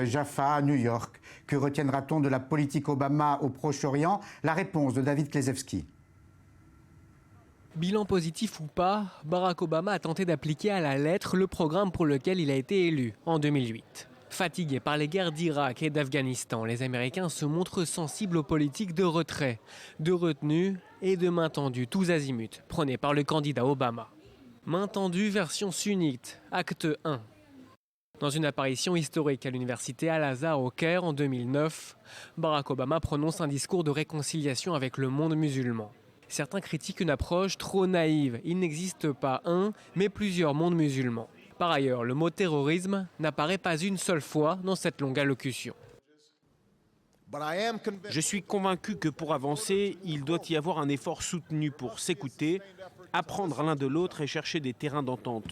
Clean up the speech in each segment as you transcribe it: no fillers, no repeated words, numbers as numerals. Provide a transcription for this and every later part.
Jaffa, New York. Que retiendra-t-on de la politique Obama au Proche-Orient? La réponse de David Klezewski. Bilan positif ou pas, Barack Obama a tenté d'appliquer à la lettre le programme pour lequel il a été élu en 2008. Fatigués par les guerres d'Irak et d'Afghanistan, les Américains se montrent sensibles aux politiques de retrait, de retenue et de main tendue tous azimuts prônées par le candidat Obama. Main tendue version sunnite, acte 1. Dans une apparition historique à l'université Al-Azhar au Caire en 2009, Barack Obama prononce un discours de réconciliation avec le monde musulman. Certains critiquent une approche trop naïve. Il n'existe pas un, mais plusieurs mondes musulmans. Par ailleurs, le mot terrorisme n'apparaît pas une seule fois dans cette longue allocution. Je suis convaincu que pour avancer, il doit y avoir un effort soutenu pour s'écouter, apprendre l'un de l'autre et chercher des terrains d'entente.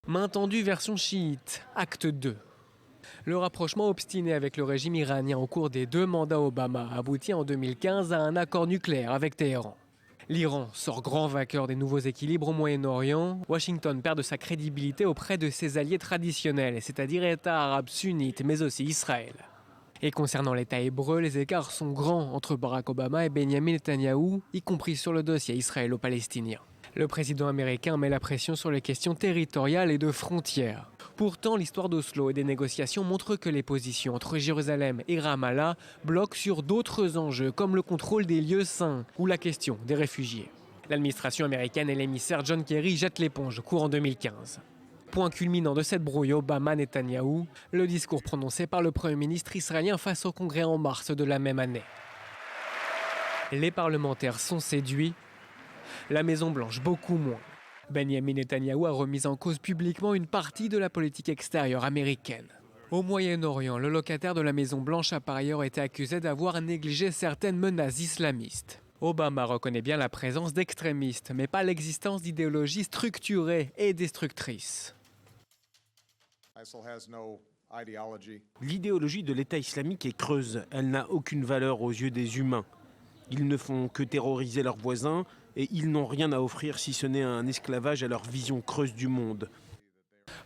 Main tendue version chiite, acte 2. Le rapprochement obstiné avec le régime iranien au cours des 2 mandats Obama aboutit en 2015 à un accord nucléaire avec Téhéran. L'Iran sort grand vainqueur des nouveaux équilibres au Moyen-Orient. Washington perd de sa crédibilité auprès de ses alliés traditionnels, c'est-à-dire États arabes sunnites, mais aussi Israël. Et concernant l'État hébreu, les écarts sont grands entre Barack Obama et Benjamin Netanyahou, y compris sur le dossier israélo-palestinien. Le président américain met la pression sur les questions territoriales et de frontières. Pourtant, l'histoire d'Oslo et des négociations montre que les positions entre Jérusalem et Ramallah bloquent sur d'autres enjeux comme le contrôle des lieux saints ou la question des réfugiés. L'administration américaine et l'émissaire John Kerry jettent l'éponge courant 2015. Point culminant de cette brouille Obama-Netanyahou, le discours prononcé par le Premier ministre israélien face au Congrès en mars de la même année. Les parlementaires sont séduits, la Maison-Blanche beaucoup moins. Benjamin Netanyahou a remis en cause publiquement une partie de la politique extérieure américaine. Au Moyen-Orient, le locataire de la Maison-Blanche a par ailleurs été accusé d'avoir négligé certaines menaces islamistes. Obama reconnaît bien la présence d'extrémistes, mais pas l'existence d'idéologies structurées et destructrices. L'idéologie de l'État islamique est creuse. Elle n'a aucune valeur aux yeux des humains. Ils ne font que terroriser leurs voisins et ils n'ont rien à offrir si ce n'est un esclavage à leur vision creuse du monde.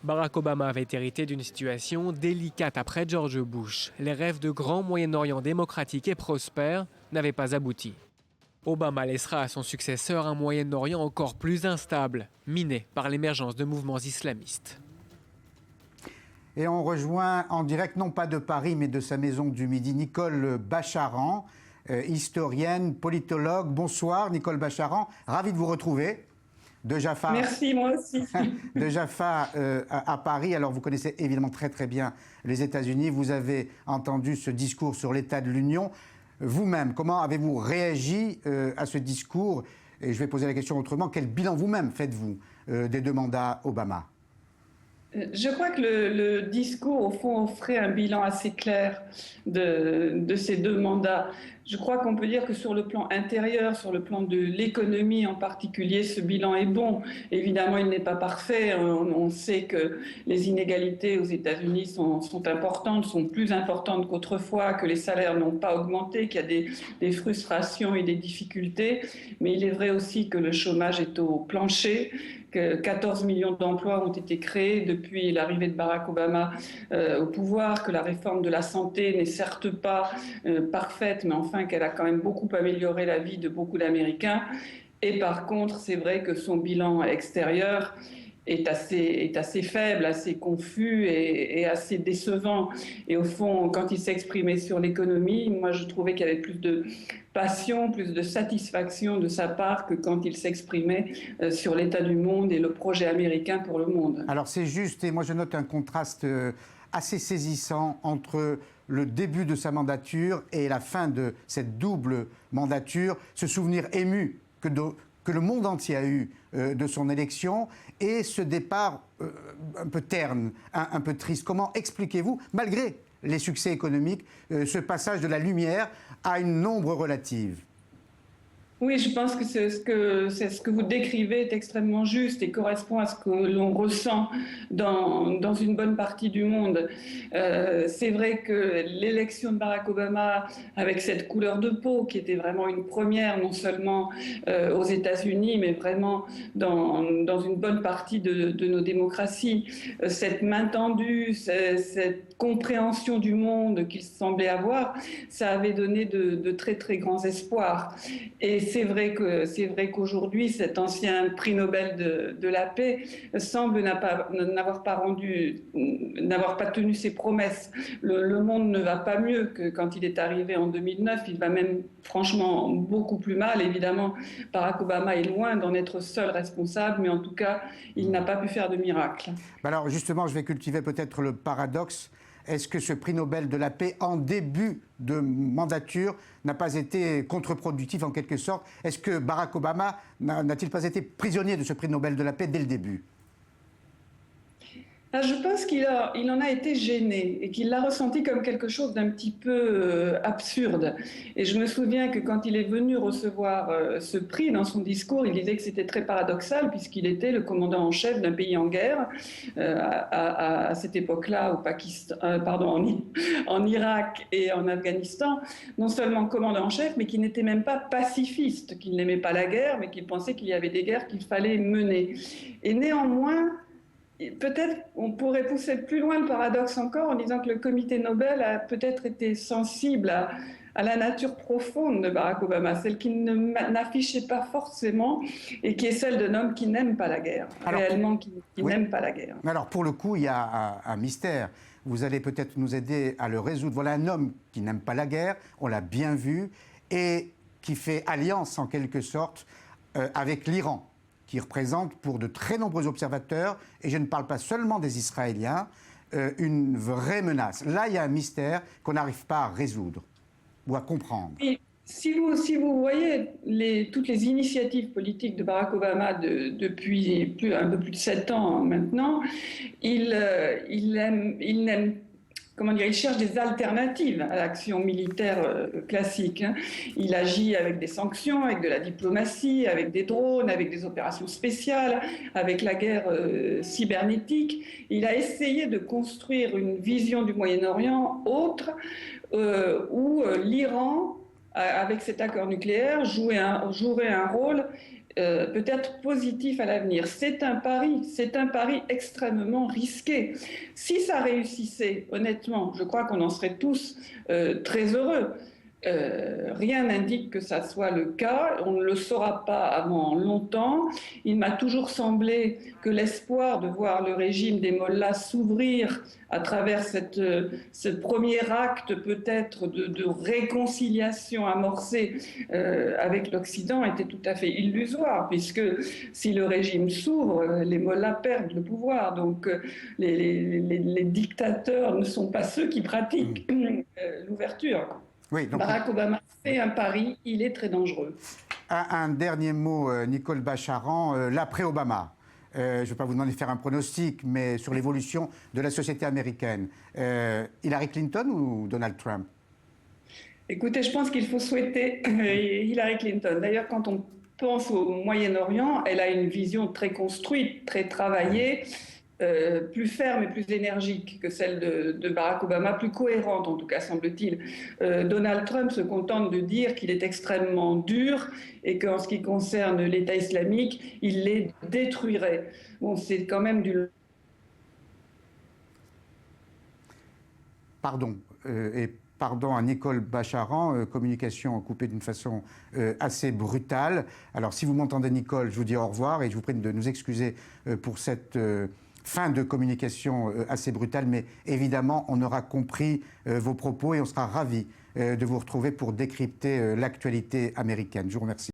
Barack Obama avait hérité d'une situation délicate après George Bush. Les rêves de grand Moyen-Orient démocratique et prospère n'avaient pas abouti. Obama laissera à son successeur un Moyen-Orient encore plus instable, miné par l'émergence de mouvements islamistes. Et on rejoint en direct, non pas de Paris, mais de sa maison du Midi, Nicole Bacharan, historienne, politologue. Bonsoir Nicole Bacharan, ravi de vous retrouver. De Jaffa. Merci, moi aussi. De Jaffa à Paris. Alors vous connaissez évidemment très très bien les États-Unis. Vous avez entendu ce discours sur l'état de l'Union. Vous-même, comment avez-vous réagi à ce discours? Et je vais poser la question autrement. Quel bilan vous-même faites-vous des 2 mandats Obama? Je crois que le discours, au fond, offrait un bilan assez clair de ces 2 mandats. Je crois qu'on peut dire que sur le plan intérieur, sur le plan de l'économie en particulier, ce bilan est bon. Évidemment, il n'est pas parfait. On sait que les inégalités aux États-Unis sont importantes, sont plus importantes qu'autrefois, que les salaires n'ont pas augmenté, qu'il y a des frustrations et des difficultés. Mais il est vrai aussi que le chômage est au plancher, que 14 millions d'emplois ont été créés depuis l'arrivée de Barack Obama au pouvoir, que la réforme de la santé n'est certes pas parfaite, mais enfin qu'elle a quand même beaucoup amélioré la vie de beaucoup d'Américains. Et par contre, c'est vrai que son bilan extérieur est assez faible, assez confus et assez décevant. Et au fond, quand il s'exprimait sur l'économie, moi je trouvais qu'il y avait plus de passion, plus de satisfaction de sa part que quand il s'exprimait sur l'état du monde et le projet américain pour le monde. Alors c'est juste, et moi je note un contraste assez saisissant entre le début de sa mandature et la fin de cette double mandature, ce souvenir ému que le monde entier a eu de son élection et ce départ un peu terne, un peu triste. Comment expliquez-vous, malgré les succès économiques, ce passage de la lumière à une ombre relative? Oui, je pense que c'est ce que vous décrivez est extrêmement juste et correspond à ce que l'on ressent dans une bonne partie du monde. C'est vrai que l'élection de Barack Obama, avec cette couleur de peau qui était vraiment une première, non seulement aux États-Unis, mais vraiment dans une bonne partie de nos démocraties, cette main tendue, cette compréhension du monde qu'il semblait avoir, ça avait donné de très très grands espoirs. Et c'est vrai qu'aujourd'hui, cet ancien prix Nobel de la paix semble n'avoir pas tenu ses promesses. Le monde ne va pas mieux que quand il est arrivé en 2009. Il va même franchement beaucoup plus mal. Évidemment, Barack Obama est loin d'en être seul responsable, mais en tout cas, il n'a pas pu faire de miracle. Alors justement, je vais cultiver peut-être le paradoxe. Est-ce que ce prix Nobel de la paix, en début de mandature, n'a pas été contre-productif en quelque sorte? Est-ce que Barack Obama n'a-t-il pas été prisonnier de ce prix Nobel de la paix dès le début? Je pense qu'il en a été gêné et qu'il l'a ressenti comme quelque chose d'un petit peu absurde. Et je me souviens que quand il est venu recevoir ce prix, dans son discours, il disait que c'était très paradoxal puisqu'il était le commandant en chef d'un pays en guerre à cette époque-là au Pakistan, en Irak et en Afghanistan. Non seulement commandant en chef, mais qui n'était même pas pacifiste, qu'il n'aimait pas la guerre, mais qu'il pensait qu'il y avait des guerres qu'il fallait mener. Et néanmoins, peut-être on pourrait pousser plus loin le paradoxe encore en disant que le comité Nobel a peut-être été sensible à la nature profonde de Barack Obama, celle qu'il n'affichait pas forcément et qui est celle d'un homme qui n'aime pas la guerre, réellement qui oui. n'aime pas la guerre. Alors pour le coup, il y a un mystère. Vous allez peut-être nous aider à le résoudre. Voilà un homme qui n'aime pas la guerre, on l'a bien vu, et qui fait alliance en quelque sorte avec l'Iran, qui représente pour de très nombreux observateurs, et je ne parle pas seulement des Israéliens, une vraie menace. Là, il y a un mystère qu'on n'arrive pas à résoudre ou à comprendre. Et si vous voyez toutes les initiatives politiques de Barack Obama depuis un peu plus de 7 ans maintenant, il cherche des alternatives à l'action militaire classique. Il agit avec des sanctions, avec de la diplomatie, avec des drones, avec des opérations spéciales, avec la guerre cybernétique. Il a essayé de construire une vision du Moyen-Orient autre, où l'Iran, avec cet accord nucléaire, jouerait un rôle peut-être positif à l'avenir. C'est un pari extrêmement risqué. Si ça réussissait, honnêtement, je crois qu'on en serait tous très heureux. Rien n'indique que ça soit le cas, on ne le saura pas avant longtemps. Il m'a toujours semblé que l'espoir de voir le régime des Mollahs s'ouvrir à travers ce premier acte peut-être de réconciliation amorcée avec l'Occident était tout à fait illusoire, puisque si le régime s'ouvre, les Mollahs perdent le pouvoir. Donc les dictateurs ne sont pas ceux qui pratiquent l'ouverture. Oui, donc Barack Obama fait un pari, il est très dangereux. Un dernier mot, Nicole Bacharan, l'après-Obama. Je ne vais pas vous demander de faire un pronostic, mais sur l'évolution de la société américaine. Hillary Clinton ou Donald Trump? Écoutez, je pense qu'il faut souhaiter Hillary Clinton. D'ailleurs, quand on pense au Moyen-Orient, elle a une vision très construite, très travaillée. Plus ferme et plus énergique que celle de Barack Obama, plus cohérente en tout cas semble-t-il. Donald Trump se contente de dire qu'il est extrêmement dur et qu'en ce qui concerne l'État islamique, il les détruirait. Bon, c'est quand même du... Pardon. Et pardon à Nicole Bacharan, communication coupée d'une façon assez brutale. Alors si vous m'entendez Nicole, je vous dis au revoir et je vous prie de nous excuser pour cette... fin de communication assez brutale, mais évidemment, on aura compris vos propos et on sera ravis de vous retrouver pour décrypter l'actualité américaine. Je vous remercie.